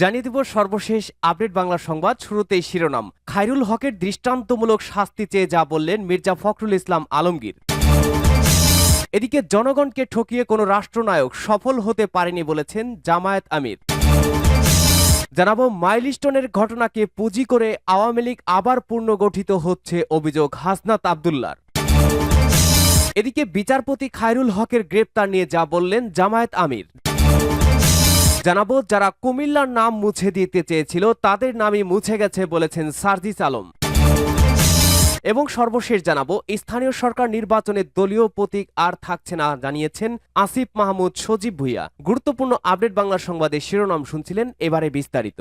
জানিয়ে দেব সর্বশেষ আপডেট বাংলা সংবাদ। শুরুতেই শিরোনাম। খায়রুল হকের দৃষ্টান্তমূলক শাস্তি চেয়ে যা বললেন মির্জা ফখরুল ইসলাম আলমগীর। এদিকে জনগণকে ঠকিয়ে কোনো রাষ্ট্রনায়ক সফল হতে পারেনি বলেছেন জামায়াত আমির। জানাবো মাইলস্টোনের ঘটনাকে পুঁজি করে আওয়ামী লীগ আবার পুনর্গঠিত হচ্ছে অভিযোগ হাসনাত আব্দুল্লাহর। এদিকে বিচারপতি খায়রুল হকের গ্রেপ্তার নিয়ে যা বললেন জামায়াত আমির। জানাবো যারা কুমিল্লার নাম মুছে দিতে চেয়েছিল তাদের নামই মুছে গেছে বলেছেন সার্জিস আলম। এবং সর্বশেষ জানাবো স্থানীয় সরকার নির্বাচনে দলীয় প্রতীক আর থাকছে না জানিয়েছেন আসিফ মাহমুদ সজীব ভুইয়া। গুরুত্বপূর্ণ আপডেট বাংলা সংবাদের শিরোনাম শুনছিলেন, এবারে বিস্তারিত।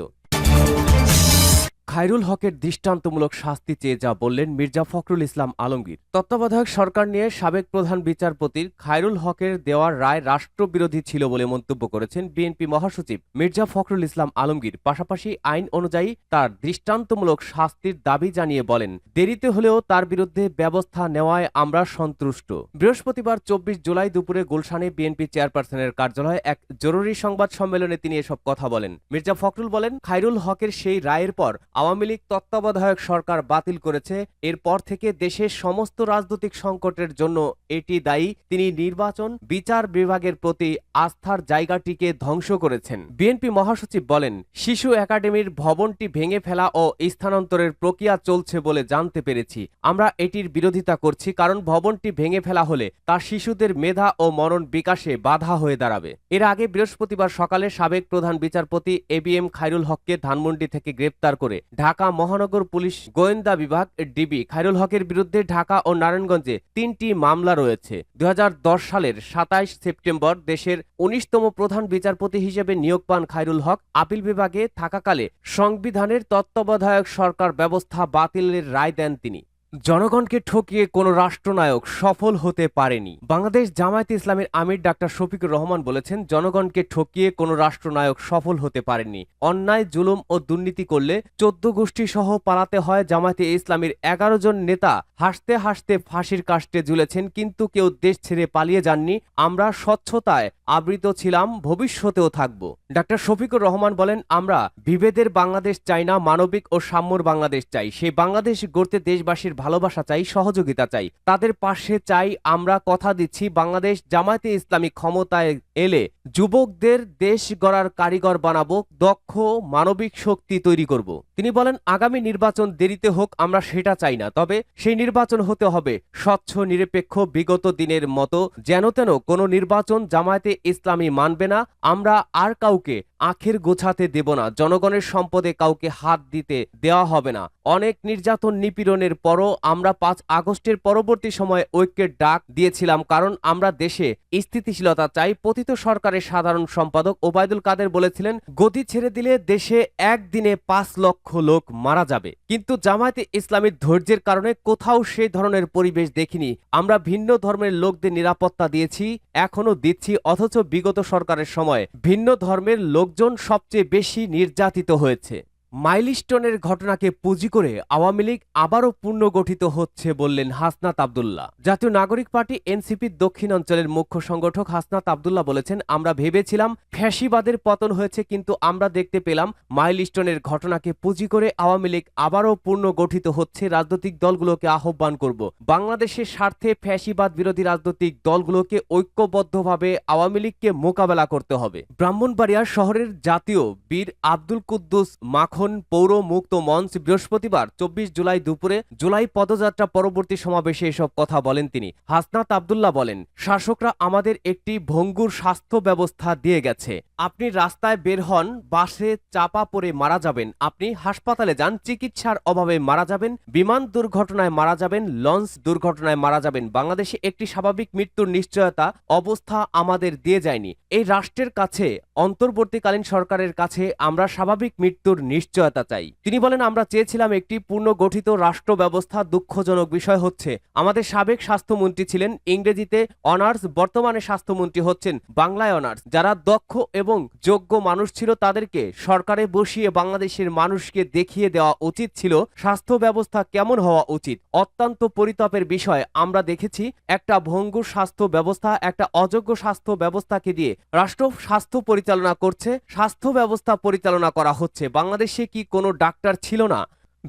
খায়রুল হকের দৃষ্টান্তমূলক শাস্তি চেয়ে যা বললেন মির্জা ফখরুল ইসলাম আলমগীর। তত্ত্বাবধায়ক সরকার নিয়ে সাবেক প্রধান বিচারপতির খায়রুল হকের দেওয়ার রায় রাষ্ট্রবিরোধী ছিল বলে মন্তব্য করেছেন বিএনপি মহাসচিব মির্জা ফখরুল ইসলাম আলমগীর। পাশাপাশি আইন অনুযায়ী তার দৃষ্টান্তমূলক শাস্তির দাবি জানিয়ে বলেন, দেরিতে হলেও তার বিরুদ্ধে ব্যবস্থা নেওয়ায় আমরা সন্তুষ্ট। বৃহস্পতিবার 24 জুলাই দুপুরে গুলশানে বিএনপি চেয়ারপারসনের কার্যালয়ে এক জরুরি সংবাদ সম্মেলনে তিনি এসব কথা বলেন। মির্জা ফখরুল বলেন, খায়রুল হকের সেই রায়ের পর আওয়ামী লীগ তত্ত্বাবধায়ক সরকার বাতিল করেছে। এরপর থেকে দেশের সমস্ত রাজনৈতিক সংকটের জন্য এটি দায়ী। তিনি নির্বাচন বিচার বিভাগের প্রতি আস্থার জায়গাটিকে ধ্বংস করেছেন। বিএনপি মহাসচিব বলেন, শিশু একাডেমির ভবনটি ভেঙে ফেলা ও স্থানান্তরের প্রক্রিয়া চলছে বলে জানতে পেরেছি। আমরা এটির বিরোধিতা করছি, কারণ ভবনটি ভেঙে ফেলা হলে তা শিশুদের মেধা ও মনন বিকাশে বাধা হয়ে দাঁড়াবে। এর আগে বৃহস্পতিবার সকালে সাবেক প্রধান বিচারপতি এবিএম খায়রুল হককে ধানমন্ডি থেকে গ্রেপ্তার করে ঢাকা মহানগর পুলিশ গোয়েন্দা বিভাগ ডিবি খায়রুল হকের বিরুদ্ধে ঢাকা ও নারায়ণগঞ্জে 3টি মামলা রয়েছে। 2010 সালের 27 সেপ্টেম্বর দেশের 19তম প্রধান বিচারপতি হিসেবে নিয়োগ পান খায়রুল হক। আপিল বিভাগে থাকাকালে সংবিধানের তত্ত্বাবধায়ক সরকার ব্যবস্থা বাতিলের রায় দেন তিনি। জনগণকে ঠকিয়ে কোনো রাষ্ট্রনায়ক সফল হতে পারেনি। বাংলাদেশ জামায়াতে ইসলামের আমির ডাক্তার শফিকুর রহমান বলেছেন, জনগণকে ঠকিয়ে কোনো রাষ্ট্রনায়ক সফল হতে পারেনি। অন্যায়, জুলুম ও দুর্নীতি করলে 14 গোষ্ঠী সহ পালাতে হয়। জামায়াতে ইসলামের 11 জন নেতা হাসতে হাসতে ফাঁসির কাস্টে ঝুলেছেন, কিন্তু কেউ দেশ ছেড়ে পালিয়ে যাননি। আমরা স্বচ্ছতায় আবৃত ছিলাম, ভবিষ্যতেও থাকব। ডাক্তার শফিকুর রহমান বলেন, আমরা বিভেদের বাংলাদেশ চাই না, মানবিক ও সাম্যর বাংলাদেশ চাই। সেই বাংলাদেশ গড়তে দেশবাসীর ভালোবাসা চাই, সহযোগিতা চাই, তাদের পাশে চাই। আমরা কথা দিচ্ছি, বাংলাদেশ জামায়াতে ইসলামী ক্ষমতায় এলে যুবকদের দেশ গড়ার কারিগর বানাবো, দক্ষ মানবিক শক্তি তৈরি করব। তিনি বলেন, আগামী নির্বাচন দেরিতে হোক, আমরা সেটা চাই না, তবে সেই নির্বাচন হতে হবে স্বচ্ছ, নিরপেক্ষ। বিগত দিনের মতো যেন তেন কোনো নির্বাচন জামায়াতে ইসলামী মানবে না। আমরা আর কাউকে আখের গোছাতে দেব না। জনগণের সম্পদে কাউকে হাত দিতে দেওয়া হবে না। অনেক নির্যাতন নিপীড়নের পরও আমরা 5 আগস্টের পরবর্তী সময়ে ঐক্যের ডাক দিয়েছিলাম, কারণ আমরা দেশে স্থিতিশীলতা চাই। পতিত সরকারের সাধারণ সম্পাদক ওবায়দুল কাদের বলেছিলেন, গদি ছেড়ে দিলে দেশে একদিনে 5 লক্ষ লোক মারা যাবে। কিন্তু জামায়াতে ইসলামীর ধৈর্যের কারণে কোথাও সেই ধরনের পরিবেশ দেখিনি। আমরা ভিন্ন ধর্মের লোকদের নিরাপত্তা দিয়েছি, এখনো দিচ্ছি, অথচ বিগত সরকারের সময় ভিন্ন ধর্মের লোকজন সবচেয়ে বেশি নির্যাতিত হয়েছে। মাইলস্টোনের ঘটনাকে পুঁজি করে আওয়ামী লীগ আবারও পুনর্গঠিত হচ্ছে বললেন হাসনাত আব্দুল্লাহ। জাতীয় নাগরিক পার্টি এনসিপির দক্ষিণ অঞ্চলের মুখ্য সংগঠক হাসনাত আব্দুল্লাহ বলেছেন, আমরা ভেবেছিলাম ফ্যাসিবাদের পতন হয়েছে, কিন্তু আমরা দেখতে পেলাম মাইলস্টোনের ঘটনাকে পুঁজি করে আওয়ামী লীগ আবারও পুনর্গঠিত হচ্ছে। রাজনৈতিক দলগুলোকে আহ্বান করব, বাংলাদেশের স্বার্থে ফ্যাসিবাদ বিরোধী রাজনৈতিক দলগুলোকে ঐক্যবদ্ধভাবে আওয়ামী লীগকে মোকাবেলা করতে হবে। ব্রাহ্মণবাড়িয়া শহরের জাতীয় বীর আব্দুল কুদ্দুস মাখন পৌর মুক্ত মঞ্চ বৃহস্পতিবার 24 জুলাই দুপুরে জুলাই পদযাত্রা পরবর্তী সমাবেশে এসব কথা বলেন তিনি। হাসনাত আব্দুল্লাহ বলেন, শাসকরা আমাদের একটি ভঙ্গুর স্বাস্থ্য ব্যবস্থা দিয়ে গেছে। আপনি রাস্তায় বের হন, বাসে চাপা পড়ে মারা যাবেন। আপনি হাসপাতালে যান, চিকিৎসার অভাবে মারা যাবেন। বিমান দুর্ঘটনায় মারা যাবেন, লঞ্চ দুর্ঘটনায় মারা যাবেন। বাংলাদেশে একটি স্বাভাবিক মৃত্যুর নিশ্চয়তা অবস্থা আমাদের দিয়ে যায়নি। এই রাষ্ট্রের কাছে, অন্তর্বর্তীকালীন সরকারের কাছে আমরা স্বাভাবিক মৃত্যুর নিশ্চয়তা চাই। তিনি বলেন, আমরা চেয়েছিলাম একটি পুনর্গঠিত রাষ্ট্র ব্যবস্থা। দুঃখজনক বিষয় হচ্ছে, আমাদের সাবেক স্বাস্থ্যমন্ত্রী ছিলেন ইংরেজিতে অনার্স, বর্তমানে স্বাস্থ্যমন্ত্রী হচ্ছেন বাংলায় অনার্স। যারা দক্ষ এবং এবং যোগ্য মানুষ ছিল তাদেরকে সরকারে বসিয়ে বাংলাদেশের মানুষকে দেখিয়ে দেওয়া উচিত ছিল স্বাস্থ্য ব্যবস্থা কেমন হওয়া উচিত। অত্যন্ত পরিতাপের বিষয়, আমরা দেখেছি একটা ভঙ্গুর স্বাস্থ্য ব্যবস্থা, একটা অযোগ্য স্বাস্থ্য ব্যবস্থাকে দিয়ে রাষ্ট্র স্বাস্থ্য পরিচালনা করছে, স্বাস্থ্য ব্যবস্থা পরিচালনা করা হচ্ছে। বাংলাদেশে কি কোনো ডাক্তার ছিল না?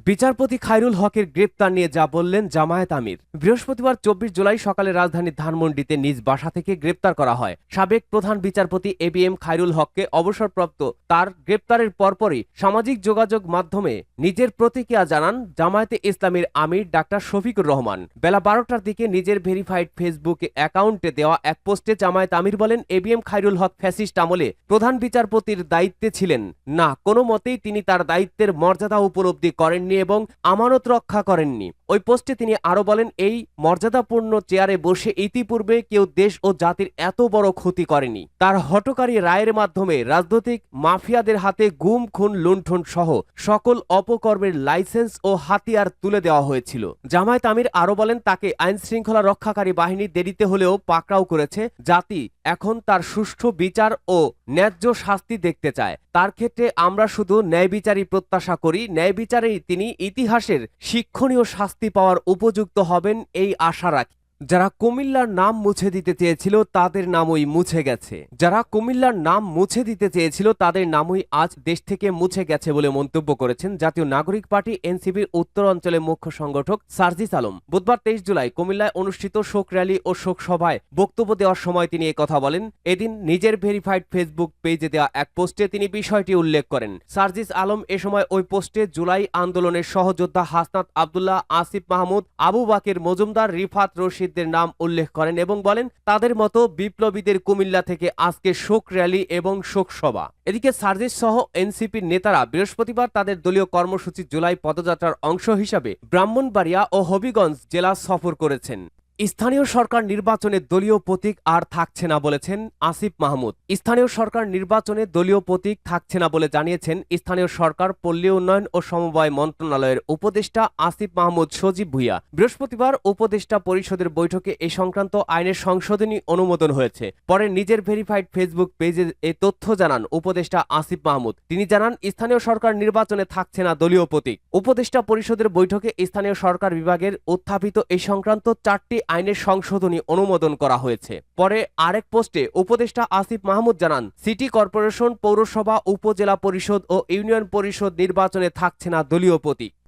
বিচারপতি খায়রুল হকের গ্রেপ্তার নিয়ে যা বললেন জামায়াত আমির। বৃহস্পতিবার 24 জুলাই সকালে রাজধানীর ধানমন্ডিতে নিজ বাসা থেকে গ্রেপ্তার করা হয় সাবেক প্রধান বিচারপতি এবিএম খায়রুল হককে। অবসরপ্রাপ্ত তার গ্রেপ্তারের পরপরই সামাজিক যোগাযোগ মাধ্যমে নিজের প্রতিক্রিয়া জানান জামায়াতে ইসলামীর আমির ডাক্তার শফিকুর রহমান। বেলা 12টার দিকে নিজের ভেরিফাইড ফেসবুক অ্যাকাউন্টে দেওয়া এক পোস্টে জামায়াত আমির বলেন, এবিএম খায়রুল হক ফ্যাসিস্ট আমলে প্রধান বিচারপতির দায়িত্বে ছিলেন না, কোনো মতেই তিনি তার দায়িত্বের মর্যাদা উপলব্ধি করেননি এবং আমানত রক্ষা করেননি। ওই পোস্টে তিনি আরো বলেন, এই মর্যাদাপূর্ণ চেয়ারে বসে ইতিপূর্বে কেউ দেশ ও জাতির এত বড় ক্ষতি করেনি। তার হঠকারী রায়ের মাধ্যমে রাজনৈতিক মাফিয়াদের হাতে গুম, খুন, লুণ্ঠন সহ সকল অপকর্মের লাইসেন্স ও হাতিয়ার তুলে দেওয়া হয়েছিল। জামায়াত আমির আরো বলেন, তাকে আইন শৃঙ্খলা রক্ষাকারী বাহিনী দেরিতে হলেও পাকড়াও করেছে। জাতি এখন তার সুষ্ঠু বিচার ও ন্যায্য শাস্তি দেখতে চায়। তার ক্ষেত্রে আমরা শুধু ন্যায় বিচারই প্রত্যাশা করি। ন্যায় বিচারেই তিনি ইতিহাসের শিক্ষণীয় শাস্তি পাওয়ার উপযুক্ত হবেন এই আশা রাখি। যারা কুমিল্লার নাম মুছে দিতে চেয়েছিল তাদের নামই মুছে গেছে। যারা কুমিল্লার নাম মুছে দিতে চেয়েছিল তাদের নামই আজ দেশ থেকে মুছে গেছে বলে মন্তব্য করেছেন জাতীয় নাগরিক পার্টি এনসিপির উত্তর অঞ্চলের মুখ্য সংগঠক সার্জিস আলম। বুধবার 23 জুলাই কুমিল্লায় অনুষ্ঠিত শোক র্যালি ও শোক সভায় বক্তব্য দেওয়ার সময় তিনি কথা বলেন। এদিন নিজের ভেরিফাইড ফেসবুক পেজে দেওয়া এক পোস্টে তিনি বিষয়টি উল্লেখ করেন। সার্জিস আলম এ সময় ওই পোস্টে জুলাই আন্দোলনের সহযোদ্ধা হাসনাত আব্দুল্লাহ, আসিফ মাহমুদ, আবু বাকের মজুমদার, রিফাত রশিদ নাম উল্লেখ করেন এবং বলেন, তাদের মতো বিপ্লবীদের কুমিল্লা থেকে আজকে শোক র্যালি এবং শোক সভা। এদিকে সার্জিস সহ এনসিপির নেতারা বৃহস্পতিবার তাদের দলীয় কর্মসূচি জুলাই পদযাত্রার অংশ হিসাবে ব্রাহ্মণবাড়িয়া ও হবিগঞ্জ জেলা সফর করেছেন। স্থানীয় সরকার নির্বাচনে দলীয় প্রতীক আর থাকছে না বলেছেন আসিফ মাহমুদ। স্থানীয় সরকার নির্বাচনে দলীয় প্রতীক থাকছে না বলে জানিয়েছেন স্থানীয় সরকার, পল্লী উন্নয়ন ও সমবায় মন্ত্রণালয়ের উপদেষ্টা আসিফ মাহমুদ সজীব ভুইয়া। বৃহস্পতিবার উপদেষ্টা পরিষদের বৈঠকে এ সংক্রান্ত আইনের সংশোধনী অনুমোদন হয়েছে। পরে নিজের ভেরিফাইড ফেসবুক পেজে এ তথ্য জানান উপদেষ্টা আসিফ মাহমুদ। তিনি জানান, স্থানীয় সরকার নির্বাচনে থাকছে না দলীয় প্রতীক। উপদেষ্টা পরিষদের বৈঠকে স্থানীয় সরকার বিভাগের উত্থাপিত এই সংক্রান্ত 4টি আইনের সংশোধনী অনুমোদন করা হয়েছে। পরে আরেক পোস্টে উপদেষ্টা আসিফ মাহমুদ জানান, সিটি কর্পোরেশন, পৌরসভা, উপজেলা পরিষদ ও ইউনিয়ন পরিষদ নির্বাচনে থাকছে না দলীয় প্রতীক।